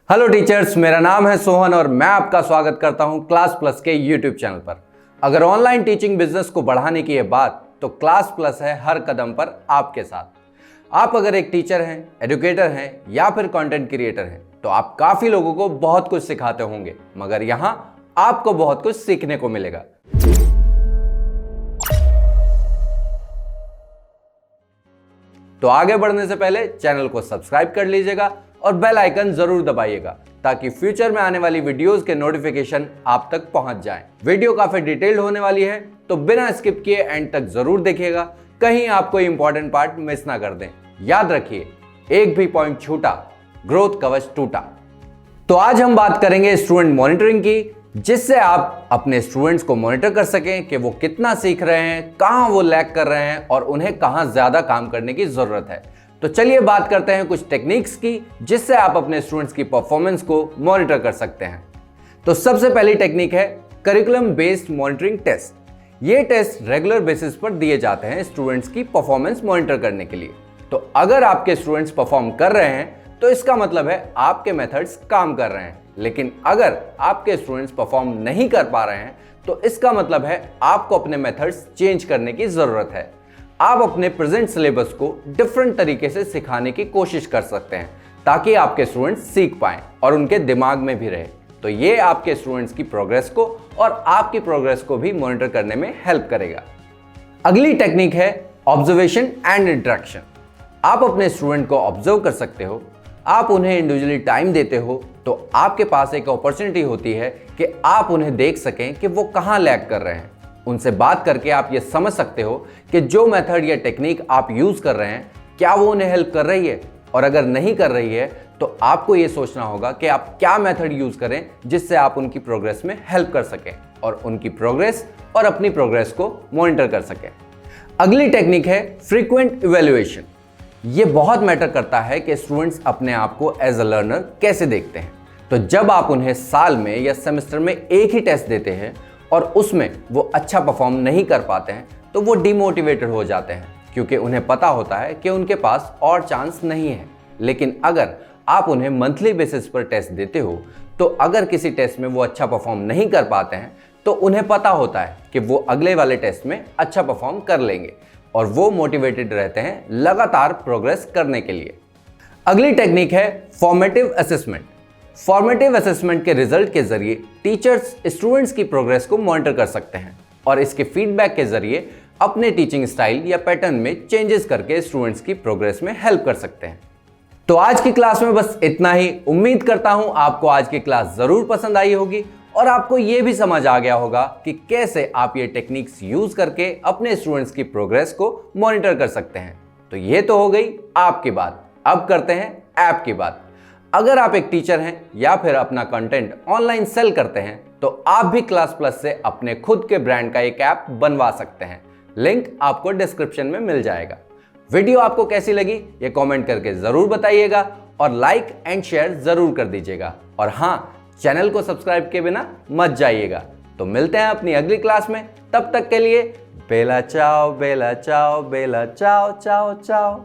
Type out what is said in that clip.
Hello teachers, मेरा नाम है सोहन और मैं आपका स्वागत करता हूं क्लास प्लस के यूट्यूब चैनल पर। अगर ऑनलाइन टीचिंग बिजनेस को बढ़ाने की है बात, तो क्लास प्लस है हर कदम पर आपके साथ। आप अगर एक टीचर हैं, एजुकेटर हैं या फिर कंटेंट क्रिएटर हैं, तो आप काफी लोगों को बहुत कुछ सिखाते होंगे, मगर यहां आपको बहुत कुछ सीखने को मिलेगा। तो आगे बढ़ने से पहले चैनल को सब्सक्राइब कर लीजिएगा और बेल आइकन जरूर दबाइएगा ताकि फ्यूचर में आने वाली वीडियोस के नोटिफिकेशन आप तक पहुंच जाएं। वीडियो काफी डिटेल्ड होने वाली है, तो बिना स्किप किए एंड तक जरूर देखिएगा, कहीं आप कोई इंपॉर्टेंट पार्ट मिस ना कर दें। याद रखिए, एक भी पॉइंट छूटा ग्रोथ कवच टूटा। तो आज हम बात करेंगे स्टूडेंट मॉनिटरिंग की, जिससे आप अपने स्टूडेंट्स को मॉनिटर कर सकें कि वो कितना सीख रहे हैं, कहां वो लैग कर रहे हैं और उन्हें कहां ज्यादा काम करने की जरूरत है। तो चलिए बात करते हैं कुछ टेक्निक्स की, जिससे आप अपने स्टूडेंट्स की परफॉर्मेंस को मॉनिटर कर सकते हैं। तो सबसे पहली टेक्निक है करिकुलम बेस्ड मॉनिटरिंग टेस्ट। ये टेस्ट रेगुलर बेसिस पर दिए जाते हैं स्टूडेंट्स की परफॉर्मेंस मॉनिटर करने के लिए। तो अगर आपके स्टूडेंट्स परफॉर्म कर रहे हैं तो इसका मतलब है आपके मेथड्स काम कर रहे हैं, लेकिन अगर आपके स्टूडेंट्स परफॉर्म नहीं कर पा रहे हैं तो इसका मतलब है आपको अपने मेथड्स चेंज करने की जरूरत है। आप अपने प्रेजेंट सिलेबस को डिफरेंट तरीके से सिखाने की कोशिश कर सकते हैं ताकि आपके स्टूडेंट्स सीख पाएं और उनके दिमाग में भी रहे। तो ये आपके स्टूडेंट्स की प्रोग्रेस को और आपकी प्रोग्रेस को भी मॉनिटर करने में हेल्प करेगा। अगली टेक्निक है ऑब्जर्वेशन एंड इंटरेक्शन। आप अपने स्टूडेंट को ऑब्जर्व कर सकते हो, आप उन्हें इंडिविजुअली टाइम देते हो, तो आपके पास एक अपॉर्चुनिटी होती है कि आप उन्हें देख सकें कि वो कहां लैग कर रहे हैं। उनसे बात करके आप ये समझ सकते हो कि जो मेथड या टेक्निक आप यूज कर रहे हैं, क्या वो उन्हें हेल्प कर रही है, और अगर नहीं कर रही है तो आपको ये सोचना होगा कि आप क्या मेथड यूज करें जिससे आप उनकी प्रोग्रेस में हेल्प कर सकें और उनकी प्रोग्रेस और अपनी प्रोग्रेस को मॉनिटर कर सकें। अगली टेक्निक है फ्रीक्वेंट इवैल्यूएशन। ये बहुत मैटर करता है कि स्टूडेंट्स अपने आप को एज अ लर्नर कैसे देखते हैं। तो जब आप उन्हें साल में या सेमेस्टर में एक ही टेस्ट देते हैं और उसमें वो अच्छा परफॉर्म नहीं कर पाते हैं, तो वो डिमोटिवेटेड हो जाते हैं, क्योंकि उन्हें पता होता है कि उनके पास और चांस नहीं है। लेकिन अगर आप उन्हें मंथली बेसिस पर टेस्ट देते हो, तो अगर किसी टेस्ट में वो अच्छा परफॉर्म नहीं कर पाते हैं तो उन्हें पता होता है कि वो अगले वाले टेस्ट में अच्छा परफॉर्म कर लेंगे और वो मोटिवेटेड रहते हैं लगातार प्रोग्रेस करने के लिए। अगली टेक्निक है फॉर्मेटिव असेसमेंट। फॉर्मेटिव असेसमेंट के रिजल्ट के जरिए टीचर्स स्टूडेंट्स की प्रोग्रेस को मॉनिटर कर सकते हैं और इसके फीडबैक के जरिए अपने टीचिंग स्टाइल या पैटर्न में चेंजेस करके स्टूडेंट्स की प्रोग्रेस में हेल्प कर सकते हैं। तो आज की क्लास में बस इतना ही। उम्मीद करता हूं आपको आज की क्लास जरूर पसंद आई होगी और आपको यह भी समझ आ गया होगा कि कैसे आप ये टेक्निक्स यूज करके अपने स्टूडेंट्स की प्रोग्रेस को मॉनिटर कर सकते हैं। तो ये तो हो गई आपकी बात, अब करते हैं ऐप की बात। अगर आप एक टीचर हैं या फिर अपना कंटेंट ऑनलाइन सेल करते हैं, तो आप भी क्लास प्लस से अपने खुद के ब्रांड का एक ऐप बनवा सकते हैं। लिंक आपको डिस्क्रिप्शन में मिल जाएगा। वीडियो आपको कैसी लगी ये कमेंट करके जरूर बताइएगा और लाइक एंड शेयर जरूर कर दीजिएगा। और हाँ, चैनल को सब्सक्राइब किए बिना मत जाइएगा। तो मिलते हैं अपनी अगली क्लास में, तब तक के लिए बेला चाओ बेला चाओ बेला चाओ चाओ चाओ।